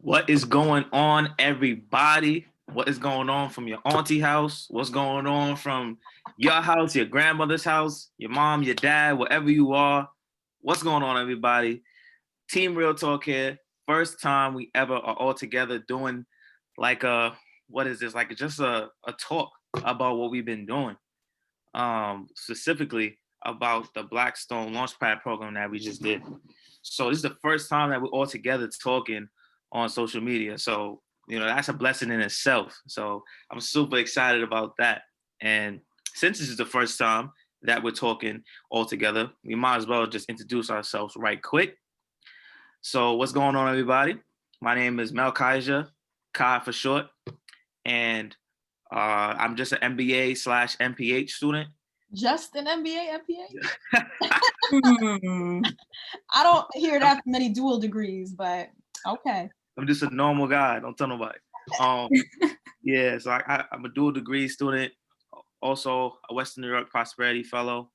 What is going on, everybody? What is going on from your auntie house? What's going on from your house, your grandmother's house, your mom, your dad, wherever you are? What's going on, everybody? Team Real Talk here. First time we ever are all together doing like what is this? Like just a talk about what we've been doing. Specifically about the Blackstone LaunchPad program that we just did. So this is the first time that we're all together talking on social media. So, that's a blessing in itself. So I'm super excited about that. And since this is the first time that we're talking all together, we might as well just introduce ourselves right quick. So what's going on, everybody? My name is Mel Kaiser, Kai for short, and I'm just an MBA/MPH student. Just an MBA, MPA? I don't hear that from many dual degrees, but okay. I'm just a normal guy. Don't tell nobody. Yeah, so I'm a dual degree student, also a Western New York Prosperity Fellow.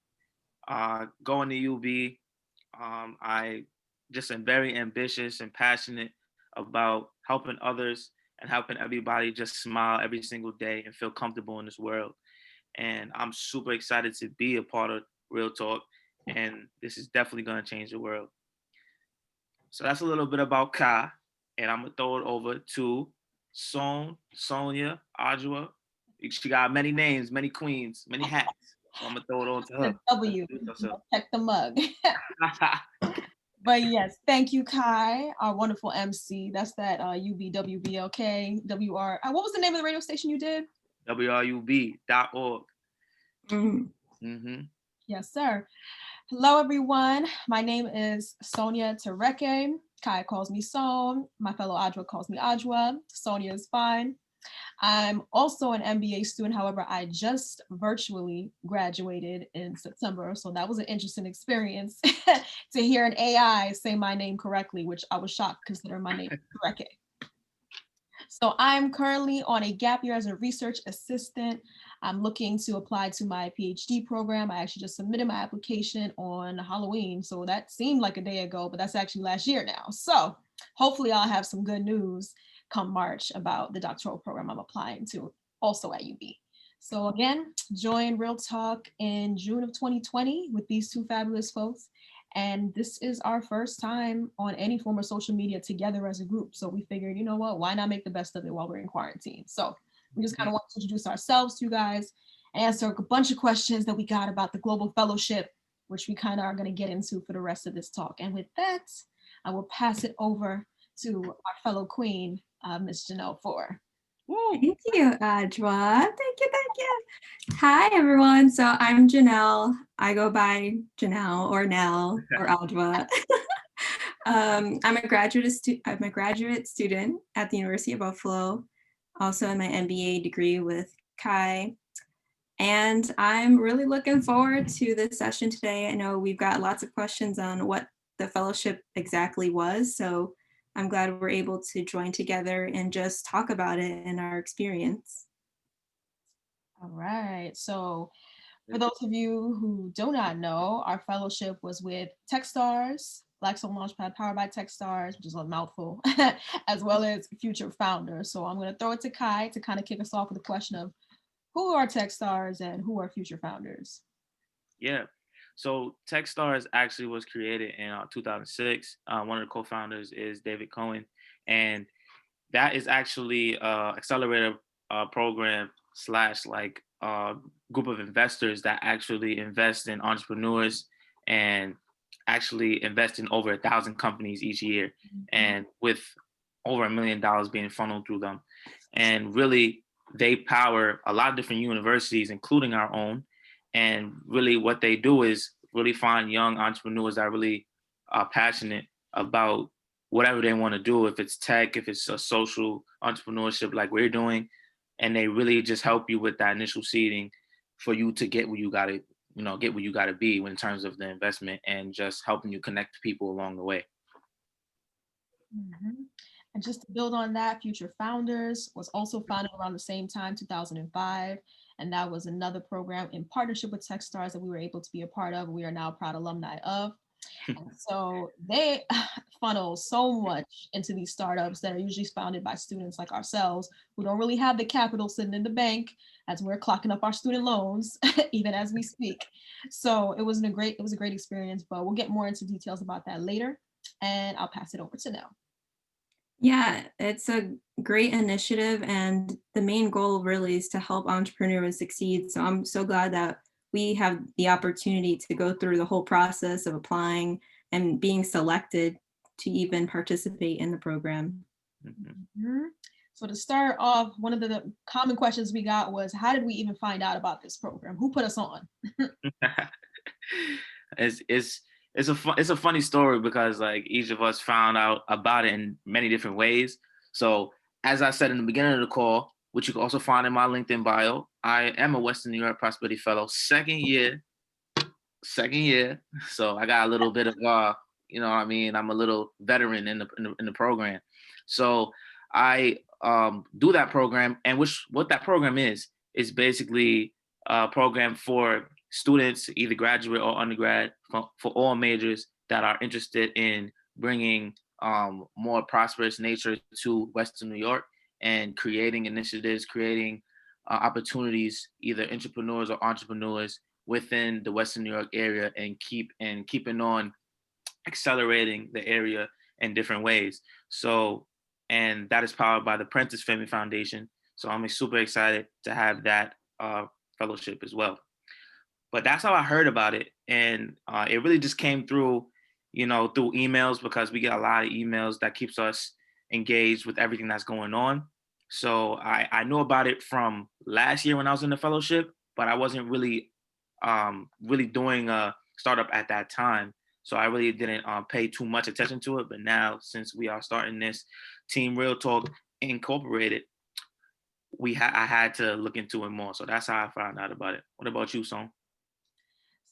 Going to UB, I just am very ambitious and passionate about helping others and helping everybody just smile every single day and feel comfortable in this world. And I'm super excited to be a part of Real Talk, and this is definitely going to change the world. So that's a little bit about Kai, and I'm gonna throw it over to Sonia, Adjua. She got many names, many queens, many hats. So I'm gonna throw it on to her. W, check the mug. But yes, thank you, Kai, our wonderful MC. That's that UBWBLK, WR. What was the name of the radio station you did? WRUB.org. Yes, sir. Hello, everyone. My name is Sonia Tereke. Kai calls me Son. My fellow Adjua calls me Adjua. Sonia is fine. I'm also an MBA student. However, I just virtually graduated in September. So that was an interesting experience to hear an AI say my name correctly, which I was shocked considering my name is Tereke. So I'm currently on a gap year as a research assistant. I'm looking to apply to my PhD program. I actually just submitted my application on Halloween. So that seemed like a day ago, but that's actually last year now. So hopefully I'll have some good news come March about the doctoral program I'm applying to, also at UB. So again, join Real Talk in June of 2020 with these two fabulous folks. And this is our first time on any form of social media together as a group. So we figured, you know what, why not make the best of it while we're in quarantine? So we just kind of want to introduce ourselves to you guys, answer a bunch of questions that we got about the Global Fellowship, which we kind of are going to get into for the rest of this talk. And with that, I will pass it over to our fellow queen, Ms. Janelle Four. Thank you, Adjua. Thank you. Hi, everyone. So I'm Janelle. I go by Janelle or Nell or Adjua. I'm a graduate student at the University of Buffalo, also in my MBA degree with Kai. And I'm really looking forward to this session today. I know we've got lots of questions on what the fellowship exactly was. So I'm glad we're able to join together and just talk about it and our experience. All right. So for those of you who do not know, our fellowship was with Techstars, Blackstone LaunchPad powered by Techstars, which is a mouthful, as well as Future Founders. So I'm going to throw it to Kai to kind of kick us off with the question of who are Techstars and who are Future Founders? Yeah. So Techstars actually was created in 2006. One of the co-founders is David Cohen, and that is actually accelerator program / group of investors that actually invest in entrepreneurs and actually invest in over 1,000 companies each year, and with over $1 million being funneled through them. And really, they power a lot of different universities, including our own. And really what they do is really find young entrepreneurs that really are passionate about whatever they want to do, if it's tech, if it's a social entrepreneurship like we're doing, and they really just help you with that initial seeding for you to get where you got to, get where you got to be in terms of the investment and just helping you connect people along the way. Mm-hmm. And just to build on that, Future Founders was also founded around the same time, 2005. And that was another program in partnership with Techstars that we were able to be a part of. We are now proud alumni of. And so they funnel so much into these startups that are usually founded by students like ourselves who don't really have the capital sitting in the bank as we're clocking up our student loans, even as we speak. So it was a great experience, but we'll get more into details about that later. And I'll pass it over to Nell. Yeah, it's a great initiative, and the main goal really is to help entrepreneurs succeed. So I'm so glad that we have the opportunity to go through the whole process of applying and being selected to even participate in the program. Mm-hmm. So to start off, one of the common questions we got was, how did we even find out about this program? Who put us on? It's a funny story because like each of us found out about it in many different ways. So as I said in the beginning of the call, which you can also find in my LinkedIn bio, I am a Western New York Prosperity Fellow, second year. So I got a little bit of you know what I mean, I'm a little veteran in the program. So I do that program, and what that program is basically a program for students, either graduate or undergrad, for all majors that are interested in bringing more prosperous nature to Western New York and creating initiatives, creating opportunities, either entrepreneurs or entrepreneurs within the Western New York area, and keeping on accelerating the area in different ways. So, and that is powered by the Prentice Family Foundation. So I'm super excited to have that fellowship as well. But that's how I heard about it, and it really just came through, you know, through emails, because we get a lot of emails that keeps us engaged with everything that's going on. So I knew about it from last year when I was in the fellowship, but I wasn't really doing a startup at that time. So I really didn't pay too much attention to it. But now, since we are starting this Team Real Talk Incorporated, I had to look into it more. So that's how I found out about it. What about you, Son?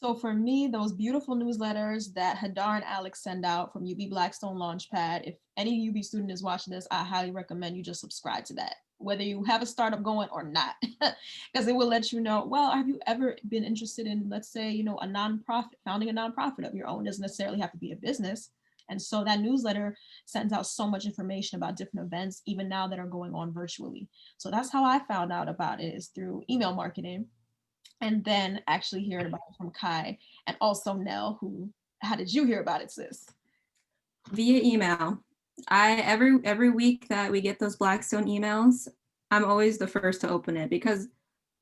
So for me, those beautiful newsletters that Hadar and Alex send out from UB Blackstone LaunchPad, if any UB student is watching this, I highly recommend you just subscribe to that, whether you have a startup going or not, because it will let you know, well, have you ever been interested in, let's say, you know, a nonprofit, founding a nonprofit of your own? It doesn't necessarily have to be a business. And so that newsletter sends out so much information about different events, even now that are going on virtually. So that's how I found out about it, is through email marketing. And then actually hearing about it from Kai, and also Nell, how did you hear about it, sis? Via email. Every week that we get those Blackstone emails, I'm always the first to open it because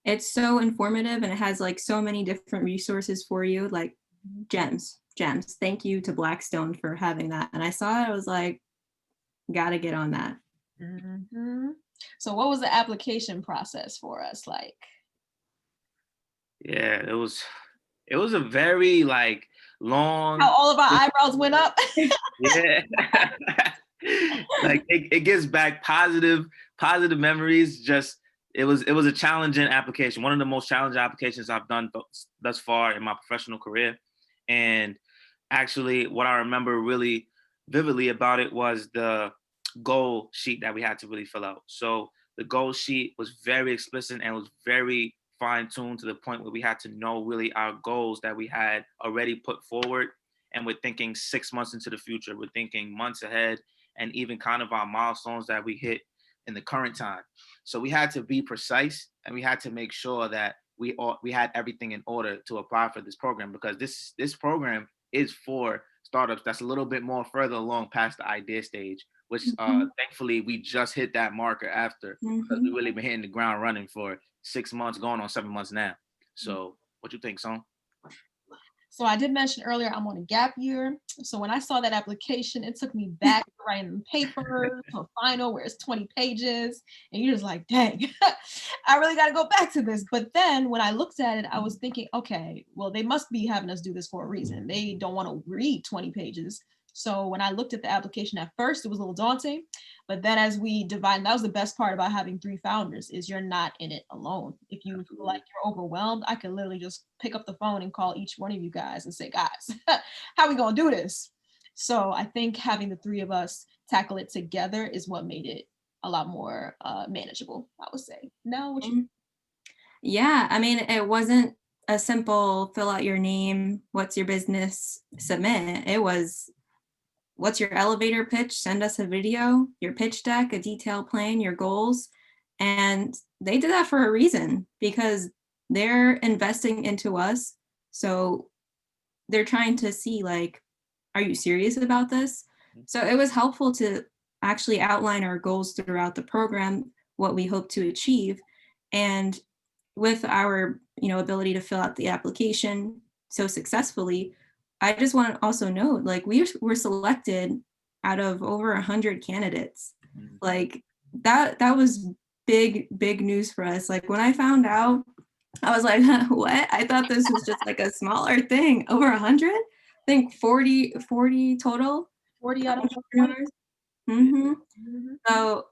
it's so informative and it has like so many different resources for you, like gems. Thank you to Blackstone for having that. And I saw it, I was like, gotta get on that. Mm-hmm. So what was the application process for us like? Yeah, it was a very like long. How all of our eyebrows went up. Yeah. Like it gives back positive memories. Just it was a challenging application, one of the most challenging applications I've done thus far in my professional career. And actually what I remember really vividly about it was the goal sheet that we had to really fill out. So the goal sheet was very explicit and was very fine-tuned to the point where we had to know really our goals that we had already put forward, and we're thinking 6 months into the future, we're thinking months ahead, and even kind of our milestones that we hit in the current time. So we had to be precise, and we had to make sure that we had everything in order to apply for this program, because this program is for startups that's a little bit more further along past the idea stage, which thankfully we just hit that marker after, because we've really been hitting the ground running for 6 months, going on 7 months now. So what you think, Son? So I did mention earlier, I'm on a gap year. So when I saw that application, it took me back to writing paper to a final where it's 20 pages. And you're just like, dang, I really got to go back to this. But then when I looked at it, I was thinking, okay, well, they must be having us do this for a reason. They don't want to read 20 pages. So when I looked at the application at first, it was a little daunting. But then as we divide, that was the best part about having 3 founders, is you're not in it alone. If you feel like you're overwhelmed, I could literally just pick up the phone and call each one of you guys and say, guys, how are we going to do this? So I think having the 3 of us tackle it together is what made it a lot more manageable, I would say. Now, what you? Yeah, I mean, it wasn't a simple fill out your name, what's your business, submit. It was, what's your elevator pitch? Send us a video, your pitch deck, a detailed plan, your goals. And they did that for a reason, because they're investing into us. So they're trying to see, like, are you serious about this? So it was helpful to actually outline our goals throughout the program, what we hope to achieve. And with our, ability to fill out the application so successfully, I just want to also note, like, we were selected out of over 100 candidates. Like, that was big news for us. Like, when I found out, I was like, what? I thought this was just like a smaller thing. Over 100? I think 40 total. 40 out of entrepreneurs. So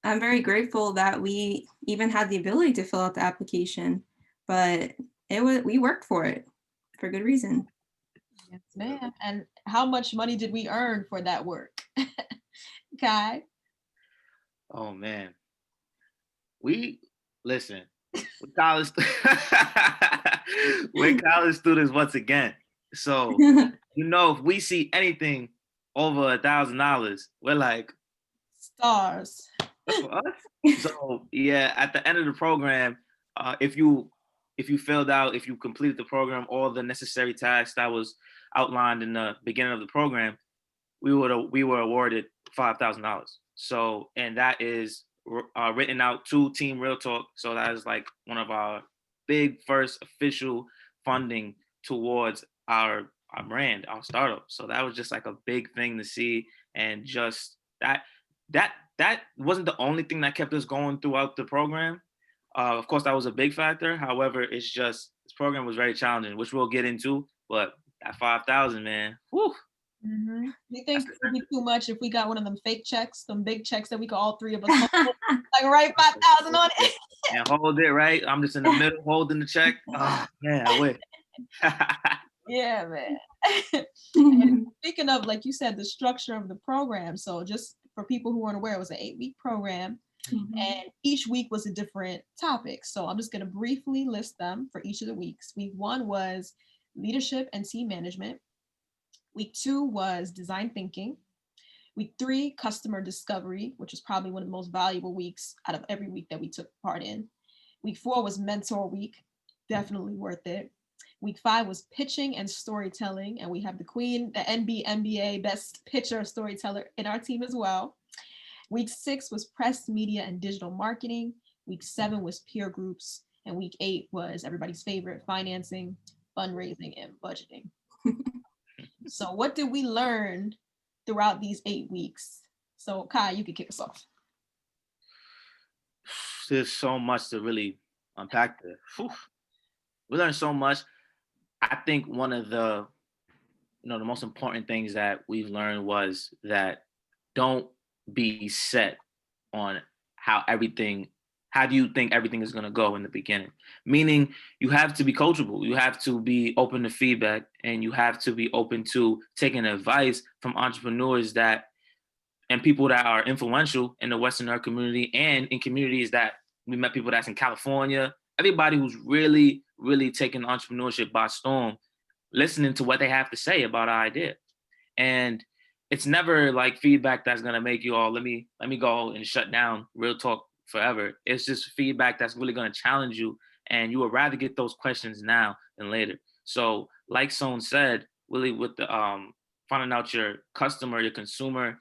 I'm very grateful that we even had the ability to fill out the application, but we worked for it for good reason. Yes, ma'am. And how much money did we earn for that work? Kai? Oh man. Listen, we're college students once again. So if we see anything over $1,000, we're like stars. That's for us. So yeah, at the end of the program, if you filled out, if you completed the program, all the necessary tasks that was outlined in the beginning of the program, we were awarded $5,000. So, and that is written out to Team Real Talk. So that is like one of our big first official funding towards our brand, our startup. So that was just like a big thing to see, and just that wasn't the only thing that kept us going throughout the program. Of course, that was a big factor. However, it's just this program was very challenging, which we'll get into. But at 5,000, man, whew. Mm-hmm. You think it would be too much if we got one of them fake checks, some big checks that we could all three of us hold, like write 5,000 on it and hold it, right? I'm just in the middle holding the check. Oh man, I wish. Yeah, man. And speaking of, like you said, the structure of the program. So just for people who weren't aware, it was an 8-week program, and each week was a different topic. So I'm just going to briefly list them for each of the weeks. Week 1 was leadership and team management. Week 2 was design thinking. Week 3, customer discovery, which is probably one of the most valuable weeks out of every week that we took part in. Week 4 was mentor week, definitely worth it. Week 5 was pitching and storytelling, and we have the queen, the NBA best pitcher storyteller in our team as well. Week 6 was press, media, and digital marketing. Week 7 was peer groups, and week 8 was everybody's favorite, financing, fundraising, and budgeting. So what did we learn throughout these 8 weeks? So Kai, you can kick us off. There's so much to really unpack there. Whew. We learned so much. I think one of the the most important things that we've learned was that don't be set on how do you think everything is going to go in the beginning? Meaning you have to be coachable. You have to be open to feedback, and you have to be open to taking advice from entrepreneurs and people that are influential in the Western New York community, and in communities that we met people that's in California, everybody who's really, really taking entrepreneurship by storm, listening to what they have to say about our idea. And it's never like feedback that's going to make you all, let me go and shut down Real Talk forever. It's just feedback that's really going to challenge you, and you would rather get those questions now than later. So like Son said, really with the finding out your customer, your consumer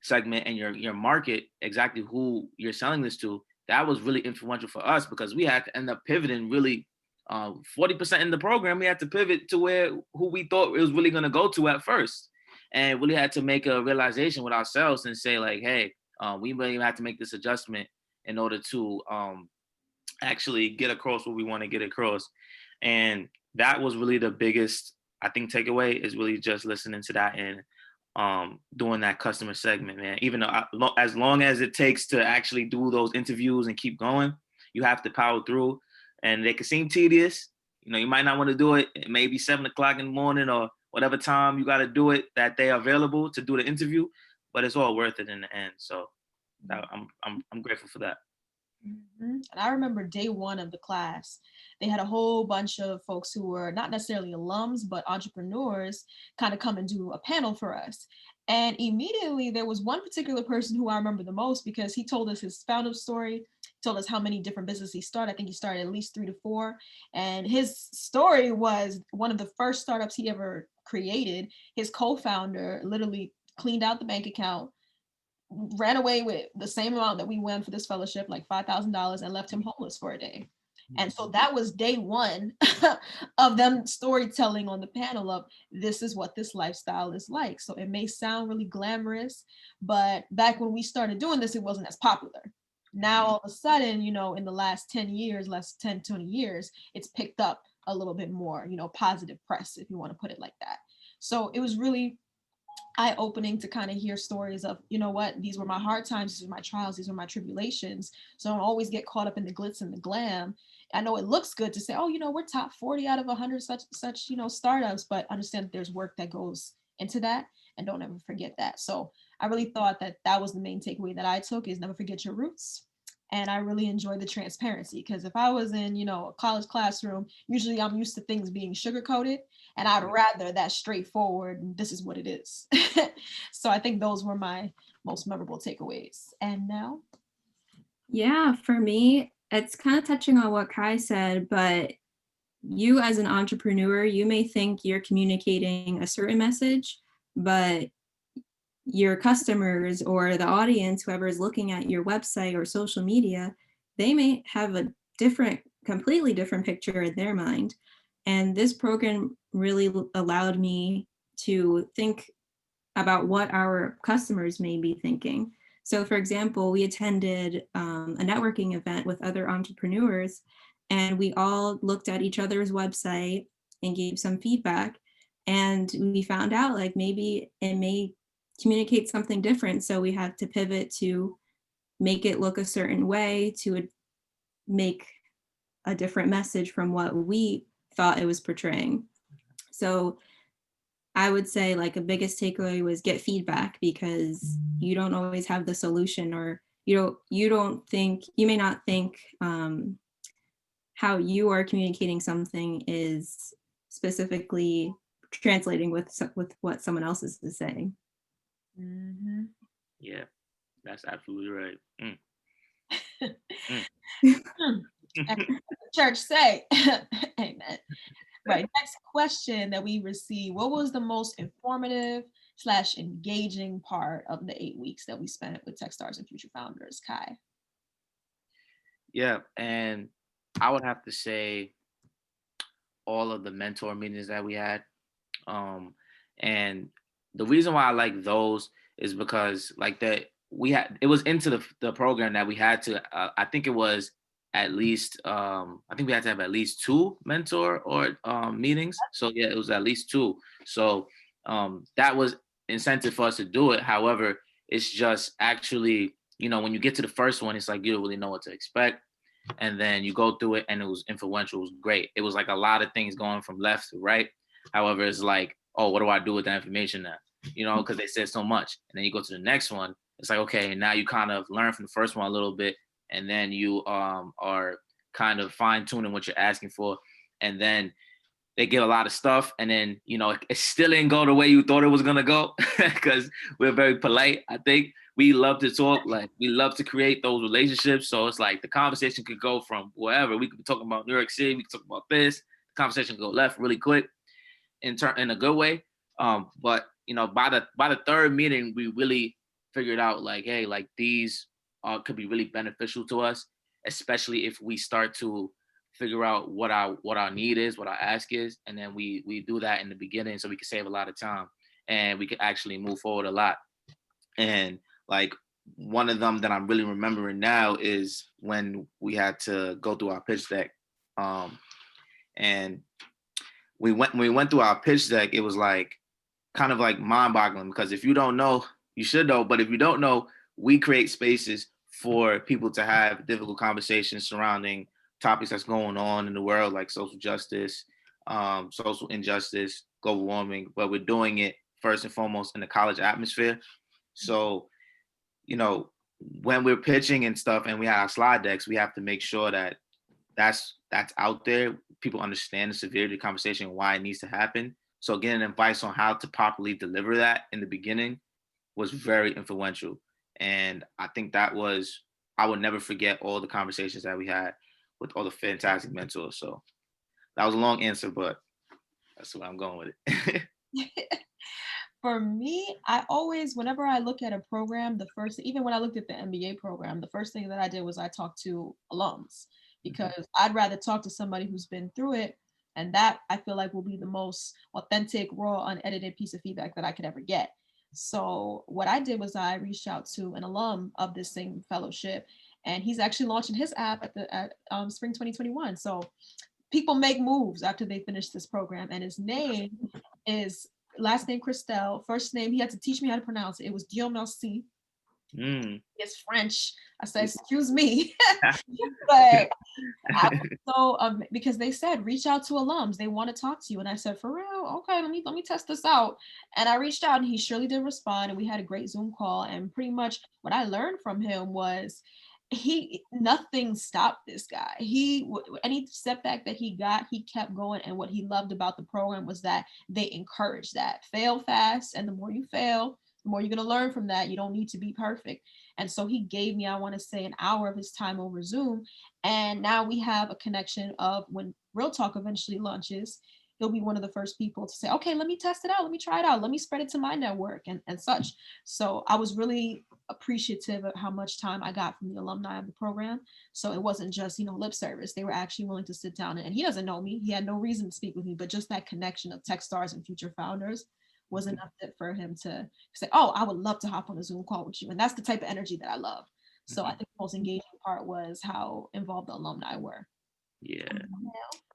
segment, and your market, exactly who you're selling this to, that was really influential for us, because we had to end up pivoting really 40% in the program. We had to pivot to who we thought it was really going to go to at first, and really had to make a realization with ourselves and say like, hey, we really have to make this adjustment in order to actually get across what we want to get across. And that was really the biggest, I think, takeaway, is really just listening to that and doing that customer segment, man. Even though as long as it takes to actually do those interviews and keep going, you have to power through. And they can seem tedious. You might not want to do it. It may be 7 o'clock in the morning or whatever time you got to do it that they are available to do the interview, but it's all worth it in the end. So I'm grateful for that. And I remember day one of the class, they had a whole bunch of folks who were not necessarily alums, but entrepreneurs kind of come and do a panel for us. And immediately there was one particular person who I remember the most because he told us his founder story, told us how many different businesses he started. I think he started at least 3 to 4. And his story was one of the first startups he ever created. His co-founder literally cleaned out the bank account, ran away with the same amount that we won for this fellowship, like $5,000, and left him homeless for a day. And so that was day one of them storytelling on the panel of this is what this lifestyle is like. So it may sound really glamorous, but back when we started doing this, it wasn't as popular. Now, all of a sudden, you know, in the last 10 years, last 10, 20 years, it's picked up a little bit more, you know, positive press, if you want to put it like that. So it was really eye-opening to kind of hear stories of, you know what, these were my hard times, these were my trials, these were my tribulations. So don't always get caught up in the glitz and the glam. I know it looks good to say, oh, you know, we're top 40 out of 100 such, you know, startups, but understand that there's work that goes into that, and don't ever forget that. So I really thought that that was the main takeaway that I took, is never forget your roots. And I really enjoy the transparency, because if I was in, you know, a college classroom, usually I'm used to things being sugar coated, and I'd rather that straightforward, this is what it is. So I think those were my most memorable takeaways. And now? Yeah, for me, it's kind of touching on what Kai said, but you as an entrepreneur, you may think you're communicating a certain message, but your customers or the audience, whoever is looking at your website or social media, they may have a different, completely different picture in their mind. And this program really allowed me to think about what our customers may be thinking. So for example, we attended a networking event with other entrepreneurs, and we all looked at each other's website and gave some feedback. And we found out like maybe it may communicate something different. So we had to pivot to make it look a certain way, to make a different message from what we thought it was portraying. So I would say like a biggest takeaway was get feedback, because you don't always have the solution, or you may not think how you are communicating something is specifically translating with what someone else is saying. Mm-hmm. Yeah, that's absolutely right. Church say, amen. Right. Next question that we received: what was the most informative / engaging part of the 8 weeks that we spent with Techstars and Future Founders? Kai. Yeah, and I would have to say all of the mentor meetings that we had. And the reason why I like those is because like that we had, it was into the program that we had to, I think it was at least, I think we had to have at least 2 mentor or meetings. So yeah, it was at least 2. So that was incentive for us to do it. However, it's just actually, you know, when you get to the first one, it's like you don't really know what to expect. And then you go through it and it was influential. It was great. It was like a lot of things going from left to right. However, it's like, oh, what do I do with that information now? You know, because they said so much. And then you go to the next one. It's like, okay, now you kind of learn from the first one a little bit. And then you are kind of fine tuning what you're asking for. And then they give a lot of stuff. And then, you know, it still didn't go the way you thought it was going to go, because we're very polite. I think we love to talk, like we love to create those relationships. So it's like the conversation could go from wherever. We could be talking about New York City. We could talk about this. The conversation could go left really quick in a good way. But you know, by the third meeting, we really figured out like, hey, like these could be really beneficial to us, especially if we start to figure out what our need is, what our ask is, and then we do that in the beginning, so we can save a lot of time and we can actually move forward a lot. And like one of them that I'm really remembering now is when we had to go through our pitch deck, and when we went through our pitch deck, it was like kind of like mind-boggling, because if you don't know, you should know, but if you don't know, we create spaces for people to have difficult conversations surrounding topics that's going on in the world, like social justice, social injustice, global warming, but we're doing it first and foremost in the college atmosphere. So, you know, when we're pitching and stuff and we have our slide decks, we have to make sure that that's out there. People understand the severity of the conversation and why it needs to happen. So getting advice on how to properly deliver that in the beginning was very influential. And I think I would never forget all the conversations that we had with all the fantastic mentors. So that was a long answer, but that's where I'm going with it. For me, I always, whenever I look at a program, even when I looked at the MBA program, the first thing that I did was I talked to alums, because I'd rather talk to somebody who's been through it. And that I feel like will be the most authentic, raw, unedited piece of feedback that I could ever get. So what I did was I reached out to an alum of this same fellowship, and he's actually launching his app at spring 2021. So people make moves after they finish this program, and his name is last name Christelle, first name he had to teach me how to pronounce it. It was Guillaume Merci. It's French. I said, excuse me, but I was so because they said reach out to alums, they want to talk to you, and I said, for real, okay, let me test this out. And I reached out, and he surely did respond, and we had a great Zoom call. And pretty much what I learned from him was nothing stopped this guy. Any setback that he got, he kept going. And what he loved about the program was that they encouraged that fail fast, and the more you fail, the more you're going to learn from that. You don't need to be perfect. And so he gave me, I want to say, an hour of his time over Zoom. And now we have a connection of when Real Talk eventually launches, he'll be one of the first people to say, okay, let me test it out. Let me try it out. Let me spread it to my network and such. So I was really appreciative of how much time I got from the alumni of the program. So it wasn't just, lip service. They were actually willing to sit down, and he doesn't know me. He had no reason to speak with me, but just that connection of Techstars and future founders was enough for him to say, oh, I would love to hop on a Zoom call with you. And that's the type of energy that I love. So I think the most engaging part was how involved the alumni were. Yeah.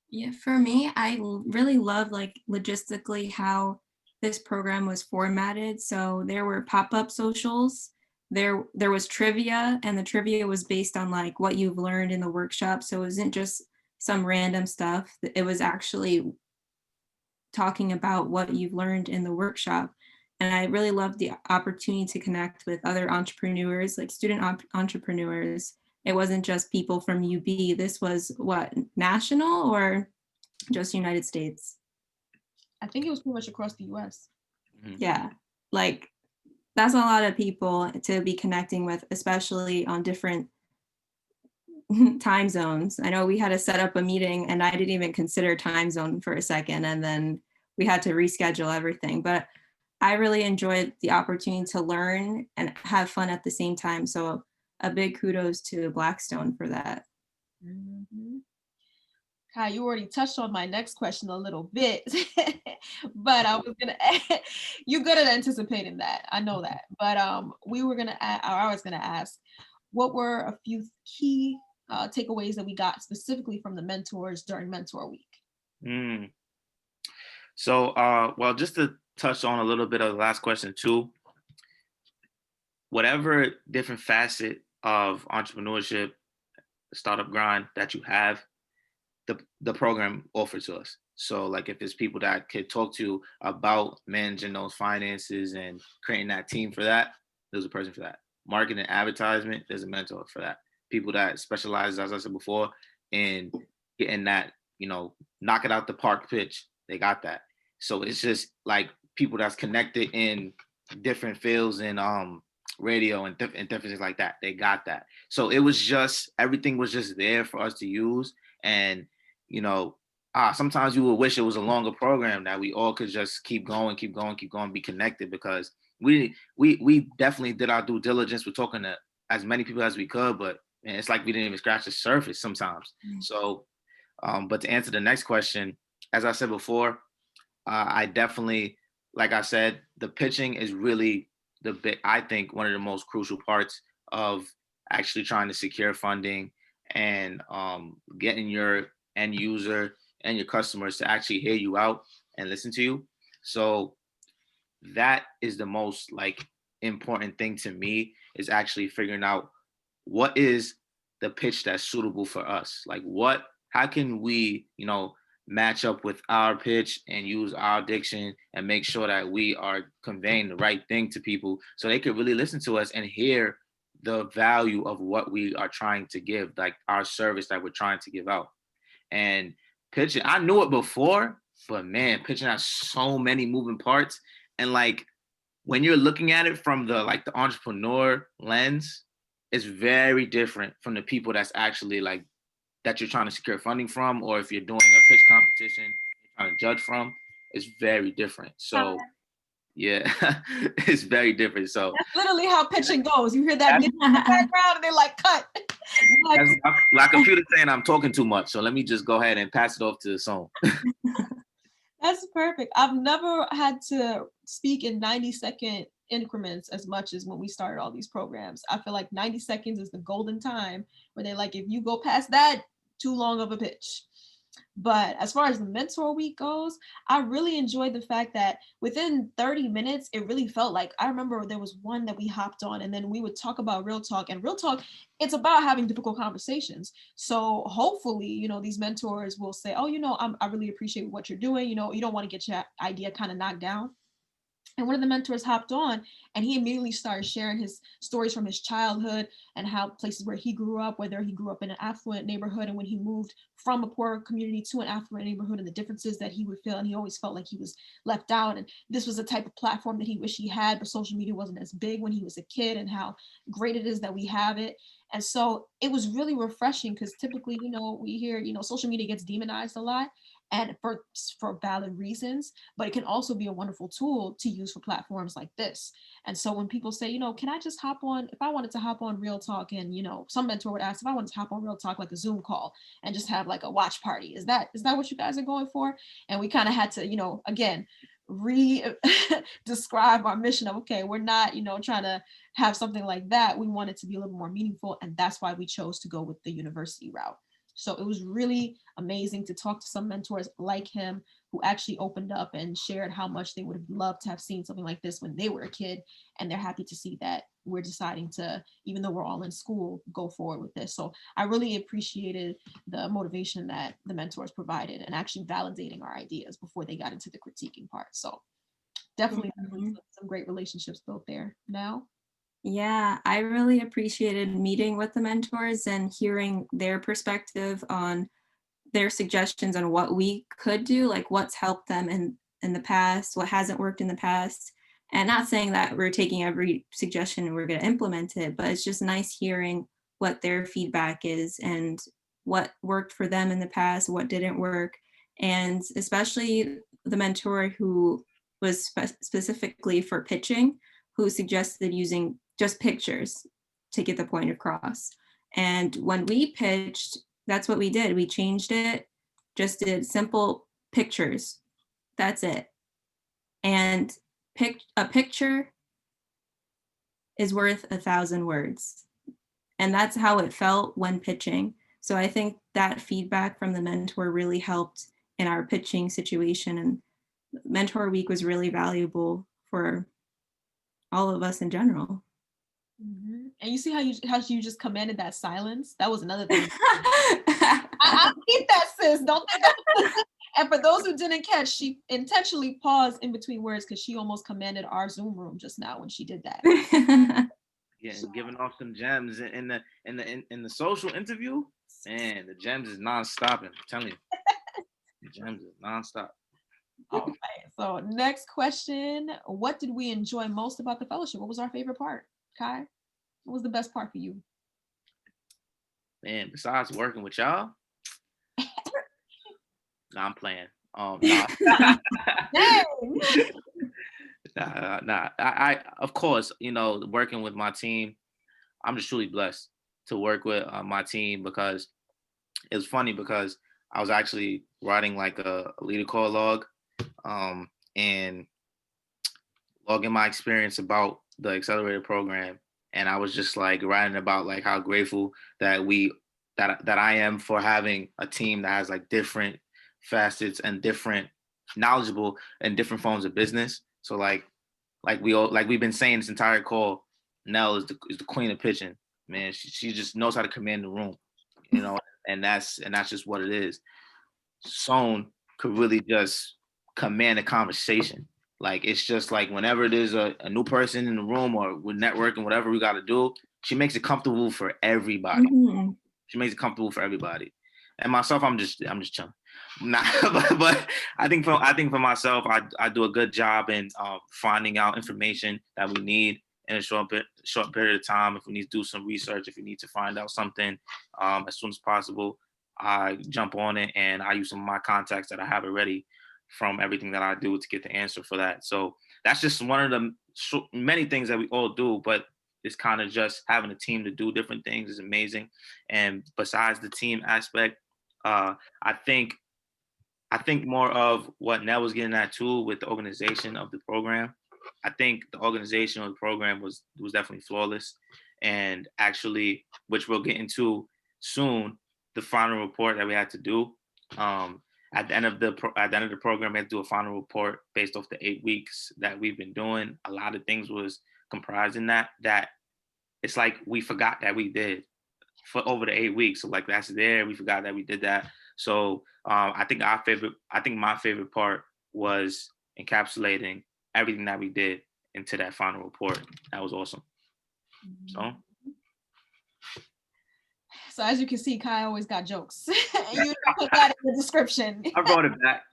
Yeah, for me, I really love logistically how this program was formatted. So there were pop-up socials, there was trivia, and the trivia was based on what you've learned in the workshop. So it wasn't just some random stuff. It was actually talking about what you've learned in the workshop. And I really loved the opportunity to connect with other entrepreneurs, like student entrepreneurs. It wasn't just people from UB. This was national or just United States? I think it was pretty much across the US. Yeah, that's a lot of people to be connecting with, especially on different time zones. I know we had to set up a meeting and I didn't even consider time zone for a second, and then we had to reschedule everything. But I really enjoyed the opportunity to learn and have fun at the same time. So a big kudos to Blackstone for that. Mm-hmm. Kai, you already touched on my next question a little bit, but I was gonna you're good at anticipating that. I know that. But I was gonna ask, what were a few key takeaways that we got specifically from the mentors during Mentor Week? So, well, just to touch on a little bit of the last question too, whatever different facet of entrepreneurship, startup grind that you have, the program offered to us. So if it's people that could talk to about managing those finances and creating that team for that, there's a person for that. Marketing and advertisement, there's a mentor for that. People that specialize, as I said before, in getting that, knock it out the park pitch, they got that. So it's just people that's connected in different fields and radio and different things like that, they got that. So it was just, everything was just there for us to use. And sometimes you would wish it was a longer program that we all could just keep going, be connected, because we definitely did our due diligence. We're talking to as many people as we could, but man, it's we didn't even scratch the surface sometimes. So, but to answer the next question, as I said before, I definitely, like I said, the pitching is really I think one of the most crucial parts of actually trying to secure funding and getting your end user and your customers to actually hear you out and listen to you. So that is the most important thing to me, is actually figuring out what is the pitch that's suitable for us. How can we, match up with our pitch and use our diction and make sure that we are conveying the right thing to people so they could really listen to us and hear the value of what we are trying to give, like our service that we're trying to give out. And pitching, I knew it before, but man, pitching has so many moving parts. And like when you're looking at it from the like the entrepreneur lens, it's very different from the people that's actually like that you're trying to secure funding from, or if you're doing a pitch competition, you're trying to judge from, it's very different. So yeah, it's very different. So that's literally how pitching goes. You hear that in the background and they're like, cut. that's my computer saying I'm talking too much. So let me just go ahead and pass it off to the song. That's perfect. I've never had to speak in 90-second increments as much as when we started all these programs. I feel like 90 seconds is the golden time where they're like, if you go past that, too long of a pitch. But as far as the mentor week goes, I really enjoyed the fact that within 30 minutes, it really felt like, I remember there was one that we hopped on and then we would talk about real talk, and real talk, it's about having difficult conversations. So hopefully, you know, these mentors will say, oh, you know, I really appreciate what you're doing. You know, you don't want to get your idea kind of knocked down. And one of the mentors hopped on and he immediately started sharing his stories from his childhood and how places where he grew up, whether he grew up in an affluent neighborhood and when he moved from a poor community to an affluent neighborhood, and the differences that he would feel. And he always felt like he was left out. And this was a type of platform that he wished he had, but social media wasn't as big when he was a kid, and how great it is that we have it. And so it was really refreshing because typically, you know, we hear, you know, social media gets demonized a lot, and for valid reasons, but it can also be a wonderful tool to use for platforms like this. And so when people say, you know, can I just hop on, if I wanted to hop on Real Talk, and, you know, some mentor would ask if I wanted to hop on Real Talk, like a Zoom call, and just have like a watch party, is that what you guys are going for? And we kind of had to, you know, again, describe our mission of, okay, we're not, you know, trying to have something like that. We want it to be a little more meaningful, and that's why we chose to go with the university route. So it was really amazing to talk to some mentors like him who actually opened up and shared how much they would have loved to have seen something like this when they were a kid. And they're happy to see that we're deciding to, even though we're all in school, go forward with this. So I really appreciated the motivation that the mentors provided and actually validating our ideas before they got into the critiquing part. So definitely some great relationships built there now. Yeah, I really appreciated meeting with the mentors and hearing their perspective on their suggestions on what we could do, like what's helped them in the past, what hasn't worked in the past. And not saying that we're taking every suggestion and we're going to implement it, but it's just nice hearing what their feedback is and what worked for them in the past, what didn't work. And especially the mentor who was specifically for pitching, who suggested using just pictures to get the point across. And when we pitched, that's what we did. We changed it, just did simple pictures. That's it. And a picture is worth 1,000 words. And that's how it felt when pitching. So I think that feedback from the mentor really helped in our pitching situation. And Mentor Week was really valuable for all of us in general. Mm-hmm. And you see how you just commanded that silence? That was another thing. I keep that, sis. Don't think that. And for those who didn't catch, she intentionally paused in between words because she almost commanded our Zoom room just now when she did that. Yeah, giving off some gems in the social interview. Man, the gems is non-stop. I'm telling you, the gems is non-stop. All right. So next question: what did we enjoy most about the fellowship? What was our favorite part, Kai? What was the best part for you? Man, besides working with y'all, I'm playing. Nah. Nah. I of course, you know, working with my team, I'm just truly blessed to work with my team, because it's funny because I was actually writing like a leader call log, and logging my experience about the accelerator program, and I was just like writing about like how grateful that I am for having a team that has like different facets and different knowledgeable and different forms of business. So like we've been saying this entire call, Nell is the queen of pitching. Man, she just knows how to command the room, you know, and that's just what it is. Sohn could really just command a conversation. Like it's just like whenever there's a new person in the room or we're networking, whatever we got to do, she makes it comfortable for everybody. Mm-hmm. She makes it comfortable for everybody. And myself, I'm just chilling. Nah, but I think for myself, I do a good job in finding out information that we need in a short period of time. If we need to do some research, if we need to find out something as soon as possible, I jump on it and I use some of my contacts that I have already from everything that I do to get the answer for that. So that's just one of the many things that we all do, but it's kind of just having a team to do different things is amazing. And besides the team aspect, I think more of what Nell was getting at too with the organization of the program. I think the organization of the program was definitely flawless, and actually, which we'll get into soon, the final report that we had to do. At the end of the program, we had to do a final report based off the 8 weeks that we've been doing. A lot of things was comprised in that it's like we forgot that we did for over the 8 weeks. So like that's there, we forgot that we did that. So I think my favorite part was encapsulating everything that we did into that final report. That was awesome. So as you can see, Kai always got jokes. You put that in the description. I brought it back.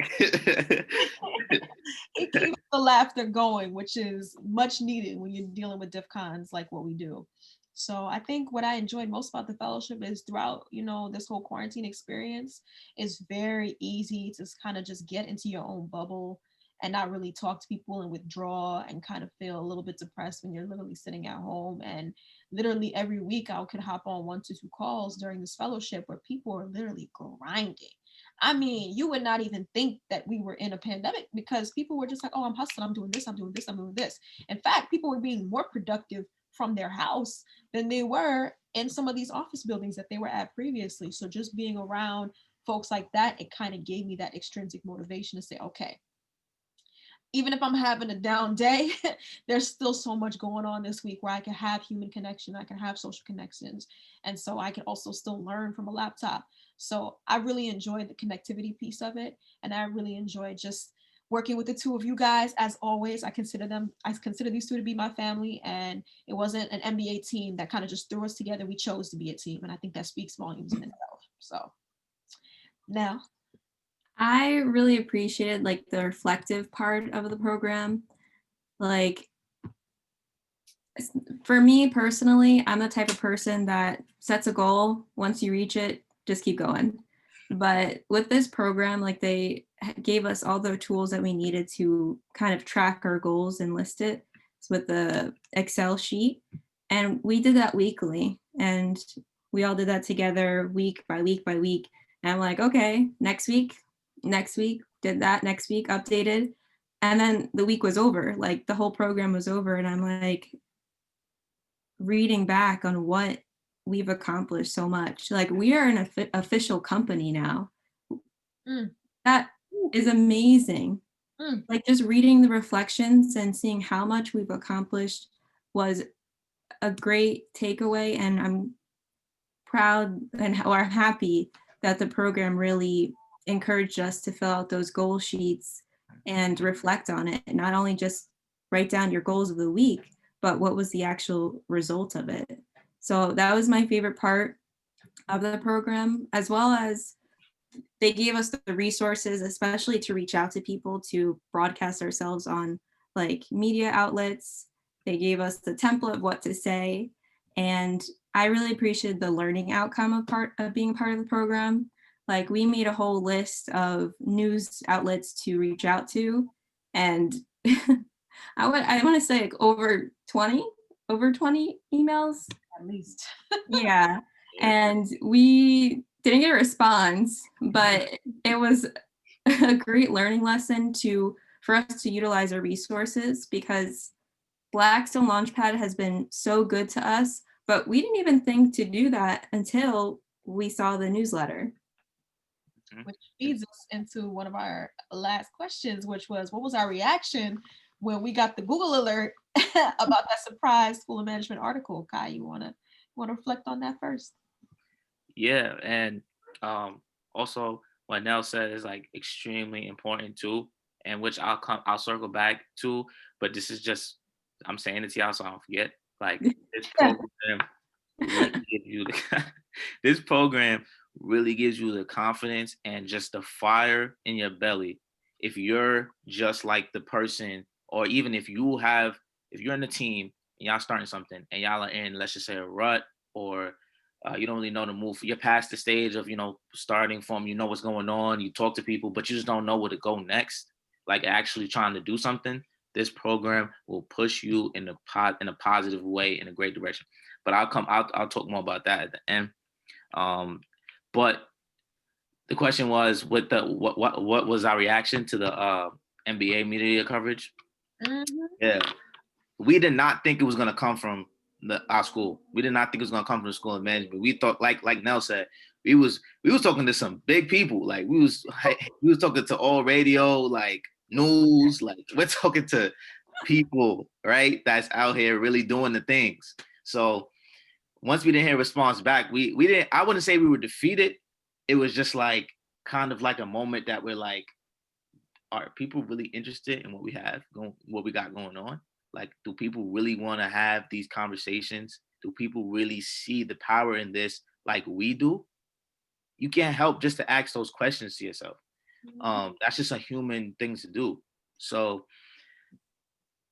It keeps the laughter going, which is much needed when you're dealing with diff cons like what we do. So I think what I enjoyed most about the fellowship is throughout, this whole quarantine experience, it's very easy to kind of just get into your own bubble and not really talk to people and withdraw and kind of feel a little bit depressed when you're literally sitting at home. And literally every week I could hop on 1 to 2 calls during this fellowship where people are literally grinding. I mean, you would not even think that we were in a pandemic because people were just like, oh, I'm hustling, I'm doing this, I'm doing this, I'm doing this. In fact, people were being more productive from their house than they were in some of these office buildings that they were at previously. So just being around folks like that, it kind of gave me that extrinsic motivation to say, okay, even if I'm having a down day, there's still so much going on this week where I can have human connection, I can have social connections. And so I can also still learn from a laptop. So I really enjoyed the connectivity piece of it. And I really enjoyed just working with the two of you guys. As always, I consider these two to be my family. And it wasn't an MBA team that kind of just threw us together. We chose to be a team. And I think that speaks volumes in itself. So now. I really appreciated like the reflective part of the program. Like for me personally, I'm the type of person that sets a goal. Once you reach it, just keep going. But with this program, like they gave us all the tools that we needed to kind of track our goals and list it with the Excel sheet. And we did that weekly. And we all did that together week by week by week. And I'm like, okay, next week, did that, next week, updated. And then the week was over, like the whole program was over. And I'm like reading back on what we've accomplished so much. Like we are an official company now. That is amazing. Like just reading the reflections and seeing how much we've accomplished was a great takeaway. And I'm proud or happy that the program really encouraged us to fill out those goal sheets and reflect on it. Not only just write down your goals of the week, but what was the actual result of it. So that was my favorite part of the program, as well as they gave us the resources, especially to reach out to people, to broadcast ourselves on like media outlets. They gave us the template of what to say. And I really appreciated the learning outcome of being part of the program. Like we made a whole list of news outlets to reach out to. And I want to say like over 20 emails. At least. Yeah. And we didn't get a response, but it was a great learning lesson for us to utilize our resources, because Blackstone LaunchPad has been so good to us, but we didn't even think to do that until we saw the newsletter. Which feeds us into one of our last questions, which was, what was our reaction when we got the Google alert about that surprise School of Management article? Kai, you wanna reflect on that first? Yeah, and also what Nell said is like extremely important too, and which I'll circle back to, but this is just, I'm saying it to y'all so I don't forget. Like this program really gives you the, this program really gives you the confidence and just the fire in your belly. If you're just like the person, or even if you're in a team and y'all starting something and y'all are in, let's just say, a rut, or you don't really know the move. You're past the stage of, starting from, what's going on. You talk to people, but you just don't know where to go next. Like actually trying to do something. This program will push you in a positive way, in a great direction. But I'll talk more about that at the end. But the question was, what was our reaction to the NBA media coverage? Mm-hmm. Yeah, we did not think it was gonna come from our school. We did not think it was gonna come from the school of management. We thought, like Nell said, we was talking to some big people. Like we was talking to all radio, like news. Like we're talking to people, right? That's out here really doing the things. So once we didn't hear a response back, we didn't. I wouldn't say we were defeated. It was just like kind of like a moment that we're like, are people really interested in what we got going on? Like, do people really want to have these conversations? Do people really see the power in this like we do? You can't help just to ask those questions to yourself. That's just a human thing to do. So,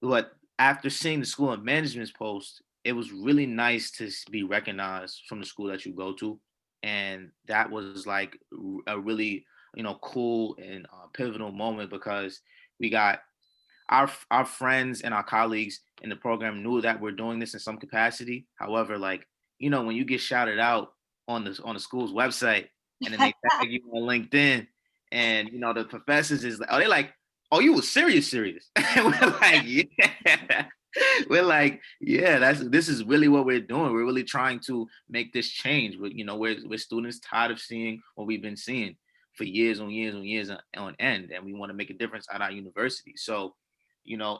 but after seeing the school of management's post, it was really nice to be recognized from the school that you go to, and that was like a really cool and pivotal moment, because we got our friends and our colleagues in the program knew that we're doing this in some capacity. However, like, when you get shouted out on the school's website, and then they tag you on LinkedIn, and the professors is like, oh, they like, oh, you was serious. And we're like, yeah. We're like, yeah, this is really what we're doing. We're really trying to make this change. We're students tired of seeing what we've been seeing for years on years on years on end, and we want to make a difference at our university. So,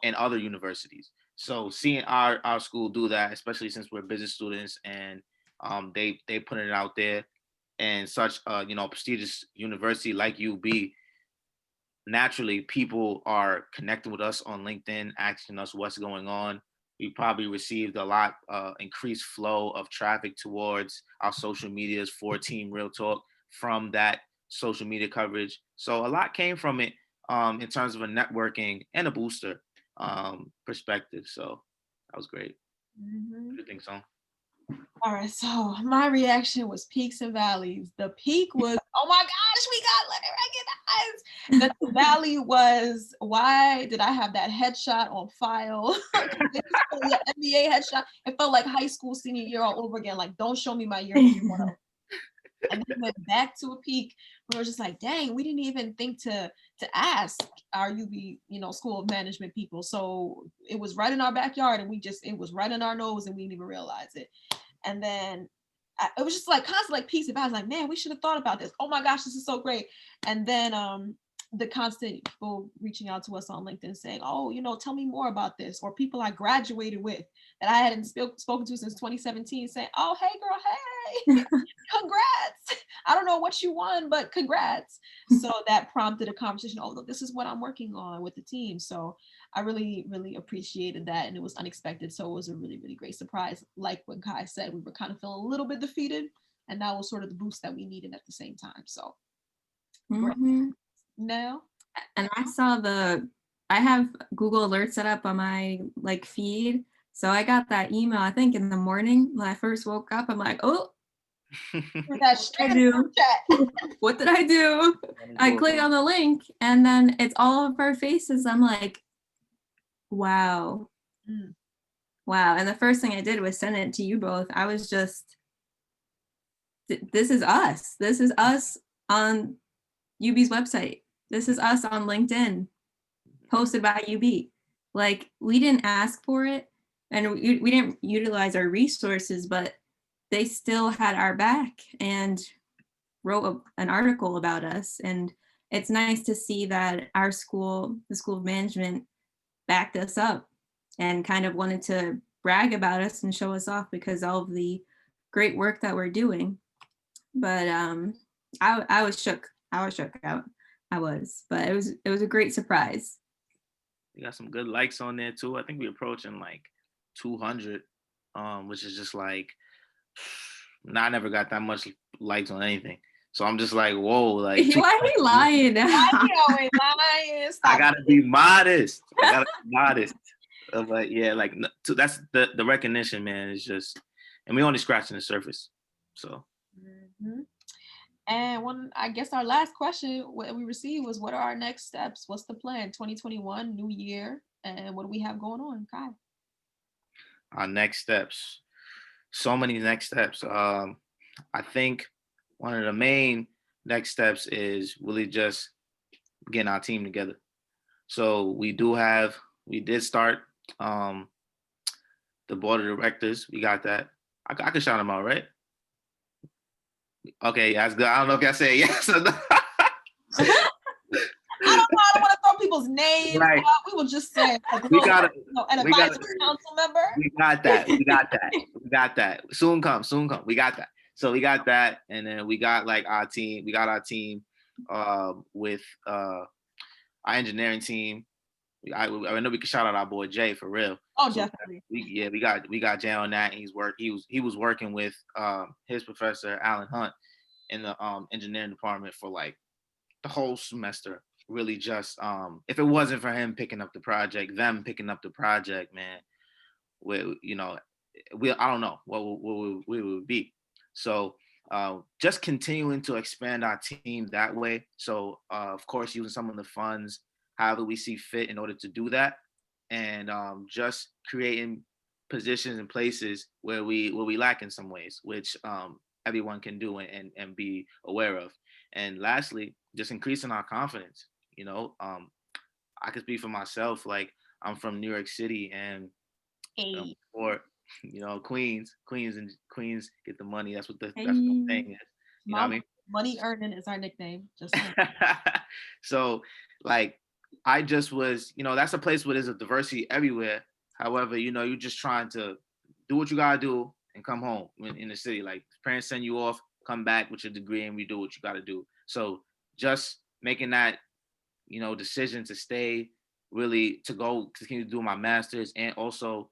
and other universities. So seeing our school do that, especially since we're business students, and they put it out there, and such prestigious university like UB, naturally people are connecting with us on LinkedIn, asking us what's going on. We probably received a lot increased flow of traffic towards our social medias for Team Real Talk from that social media coverage. So a lot came from it, in terms of a networking and a booster perspective. So that was great. Mm-hmm. What do you think, so? All right, so my reaction was peaks and valleys. The peak was, oh my gosh, we got let it recognize. The valley was, why did I have that headshot on file? The NBA headshot. It felt like high school senior year all over again. Like, don't show me my year photo. And then went back to a peak where it was just like, dang, we didn't even think to ask our UB, School of Management people. So it was right in our backyard, and it was right in our nose, and we didn't even realize it. And then it was just like constant like peace. If I was like, man, we should have thought about this. Oh my gosh, this is so great. And then the constant people reaching out to us on LinkedIn saying, oh, tell me more about this, or people I graduated with that I hadn't spoken to since 2017 saying, oh, hey girl, hey, congrats. I don't know what you won, but congrats. So that prompted a conversation. Oh, look, this is what I'm working on with the team. So I really, really appreciated that. And it was unexpected. So it was a really, really great surprise. Like what Kai said, we were kind of feeling a little bit defeated. And that was sort of the boost that we needed at the same time. So Now? And I have Google Alerts set up on my feed. So I got that email, I think in the morning when I first woke up. I'm like, oh, what did I do? I click on the link, and then it's all of our faces. I'm like, wow. Wow. And the first thing I did was send it to you both. I was just, this is us. This is us on UB's website. This is us on LinkedIn, posted by UB. Like, we didn't ask for it, and we didn't utilize our resources, but they still had our back and wrote an article about us. And it's nice to see that our school, the School of Management, backed us up and kind of wanted to brag about us and show us off because of all of the great work that we're doing. But I was shook. I was shook out. But it was a great surprise. We got some good likes on there too. I think we're approaching like 200, which is just like Nah, I never got that much likes on anything. So I'm just like, whoa, like Why are you lying? Why you always lying? I Stop gotta be modest. I gotta be modest. But yeah, like so that's the recognition, man. Is just, and we only scratching the surface. So Mhm. And I guess our last question what we received was, what are our next steps? What's the plan? 2021, new year, and what do we have going on, Kai? our next steps, so many next steps. I think one of the main next steps is really just getting our team together. So we did start um, the board of directors. We got that. I can shout them out, right? Okay, yeah, that's good. I don't know if y'all say yes or no. I don't want to throw people's names Right. out. We will just say We got it. an advisory council member. We got that. We got that. We got that. Soon come. Soon come. We got that. So we got that, and then we got like our team. We got our team with our engineering team. I know we can shout out our boy Jay for real. Oh, So definitely. we got Jay on that. And he was working with his professor Alan Hunt in the engineering department for like the whole semester. Really, just if it wasn't for him picking up the project, them picking up the project, man, I don't know what we would be. So just continuing to expand our team that way. So of course, using some of the funds however we see fit in order to do that, and just creating positions and places where we lack in some ways, which everyone can do and be aware of. And lastly, just increasing our confidence. I could speak for myself. Like I'm from New York City, and Hey. or Queens get the money. That's what the thing is. You know what I mean? Money earning is our nickname. Just saying. So like I just was, that's a place where there's a diversity everywhere. However, you're just trying to do what you gotta do and come home in the city. Like parents send you off, come back with your degree, and we do what you gotta do. So just making that, decision to stay, really to go continue to do my master's and also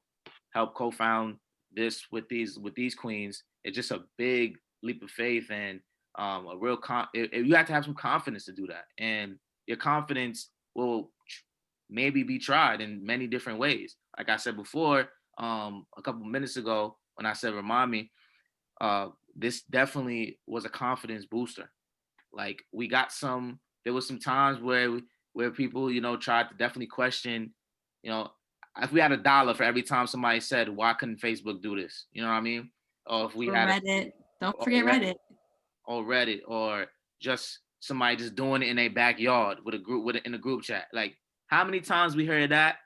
help co-found this with these queens. It's just a big leap of faith and a real you have to have some confidence to do that, and your confidence will maybe be tried in many different ways. Like I said before, a couple minutes ago when I said remind me, this definitely was a confidence booster. Like there was some times where people, tried to definitely question, if we had $1 for every time somebody said, why couldn't Facebook do this? You know what I mean? Or if we had Reddit. Don't forget Reddit. Or Reddit, or just somebody just doing it in a backyard with a group in a group chat. Like how many times we heard that?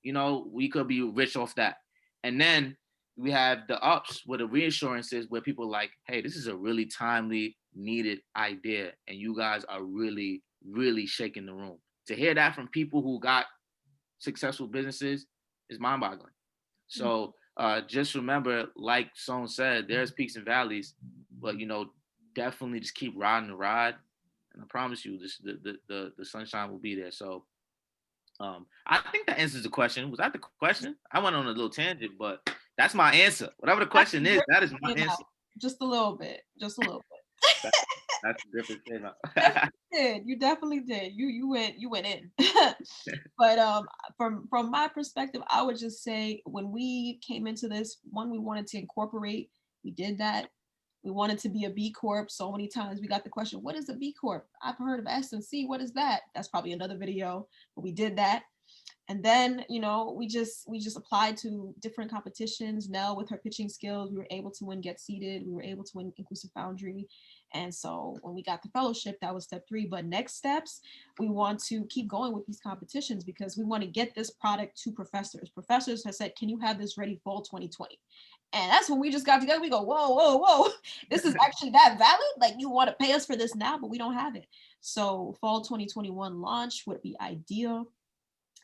We could be rich off that. And then we have the ups where the reassurances where people are like, hey, this is a really timely, needed idea. And you guys are really, really shaking the room. To hear that from people who got successful businesses is mind-boggling. So just remember, like Son said, there's peaks and valleys, but definitely just keep riding the ride, and I promise you, the sunshine will be there. So I think that answers the question. Was that the question? I went on a little tangent, but that's my answer. Whatever the question is, that is my answer. Just a little bit. Just a little bit. That's a different thing. You definitely did. You went in. But from my perspective, I would just say when we came into this, one, we wanted to incorporate. We did that. We wanted to be a B Corp. So many times we got the question, what is a B Corp? I've heard of S and C. What is that? That's probably another video, but we did that. And then, we just applied to different competitions. Nell, with her pitching skills, we were able to win Get Seated. We were able to win Inclusive Foundry. And so when we got the fellowship, that was step 3. But next steps, we want to keep going with these competitions because we want to get this product to professors. Professors have said, can you have this ready fall 2020? And that's when we just got together. We go, whoa. This is actually that valid? Like you want to pay us for this now, but we don't have it. So fall 2021 launch would be ideal.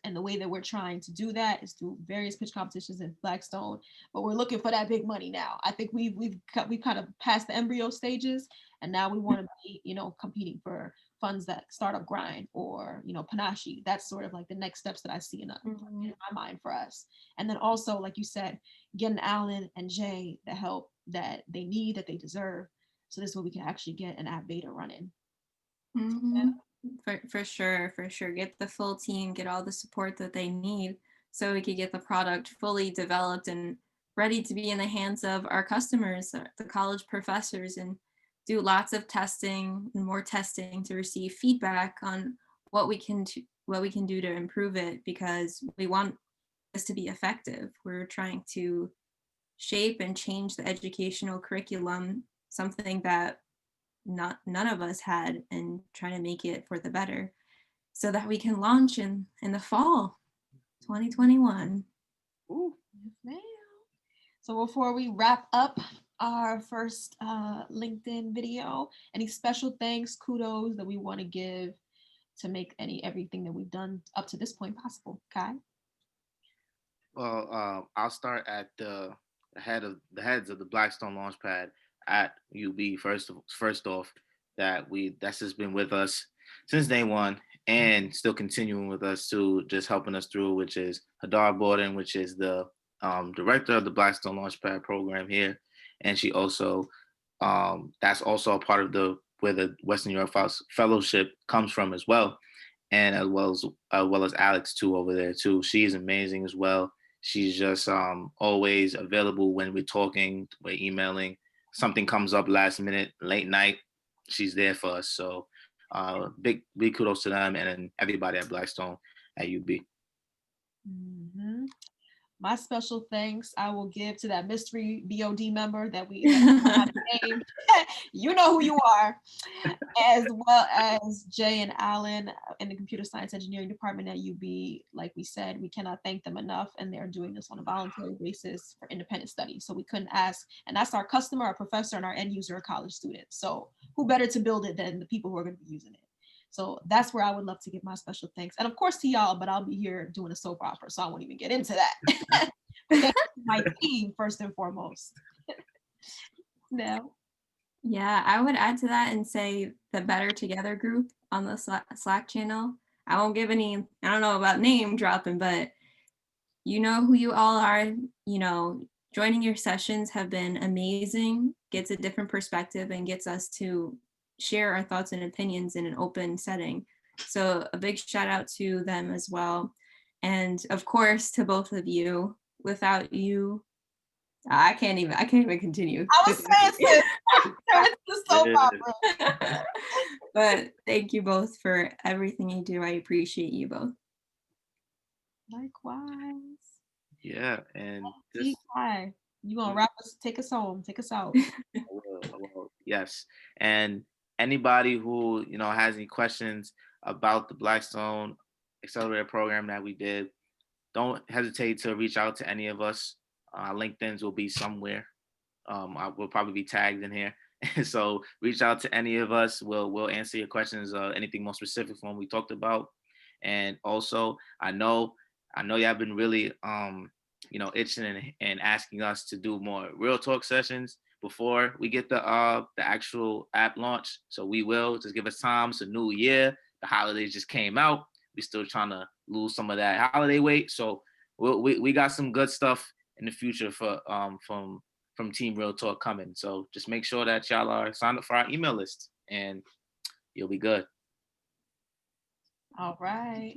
And the way that we're trying to do that is through various pitch competitions in Blackstone, but we're looking for that big money now. I think we've kind of passed the embryo stages, and now we want to be, competing for funds that Startup Grind or, Panache. That's sort of like the next steps that I see in my mind for us. And then also, like you said, getting Alan and Jay to help that they need, that they deserve. So this way we can actually get an app beta running. Mm-hmm. For sure. Get the full team, get all the support that they need so we could get the product fully developed and ready to be in the hands of our customers, the college professors, and do lots of testing and more testing to receive feedback on what we can do to improve it, because we want this to be effective. We're trying to shape and change the educational curriculum, something that none of us had, and trying to make it for the better so that we can launch in the fall 2021. Ooh. Yes, ma'am. So before we wrap up our first LinkedIn video, any special thanks, kudos that we want to give to make everything that we've done up to this point possible? Kai? Well, I'll start at the heads of the Blackstone LaunchPad at UB. First off, that's just been with us since day one and still continuing with us too, just helping us through, which is Hadar Borden, which is the director of the Blackstone LaunchPad program here, and she also that's also a part of where the Western Europe Fellowship comes from as well, and as well as Alex too over there too. She's amazing as well. She's just always available when we're talking, we're emailing. Something comes up last minute, late night, she's there for us. So big kudos to them and then everybody at Blackstone at UB. Mm-hmm. My special thanks I will give to that mystery BOD member that we have named. You know who you are, as well as Jay and Alan in the computer science engineering department at UB. Like we said, we cannot thank them enough, and they're doing this on a voluntary basis for independent study. So we couldn't ask, and that's our customer, our professor, and our end user, a college student. So who better to build it than the people who are going to be using it? So that's where I would love to give my special thanks. And of course to y'all, but I'll be here doing a soap opera, so I won't even get into that. But thank you to my team, first and foremost. No. Yeah, I would add to that and say the Better Together group on the Slack channel. I won't give any, I don't know about name dropping, but you know who you all are. Joining your sessions have been amazing, gets a different perspective and gets us to share our thoughts and opinions in an open setting. So a big shout out to them as well. And of course to both of you. Without you, I can't even continue. I was saying it's so popular. But thank you both for everything you do. I appreciate you both. Likewise. Yeah, and you gonna wrap us, take us home, take us out. I will, yes. And anybody who has any questions about the Blackstone Accelerator program that we did, don't hesitate to reach out to any of us. LinkedIn's will be somewhere. I will probably be tagged in here. So reach out to any of us. We'll answer your questions. Anything more specific from what we talked about. And also, I know y'all have been really itching and asking us to do more real talk sessions before we get the actual app launch. So we will just give us time. It's a new year. The holidays just came out. We're still trying to lose some of that holiday weight. So we got some good stuff in the future for from Team Real Talk coming. So just make sure that y'all are signed up for our email list and you'll be good. All right.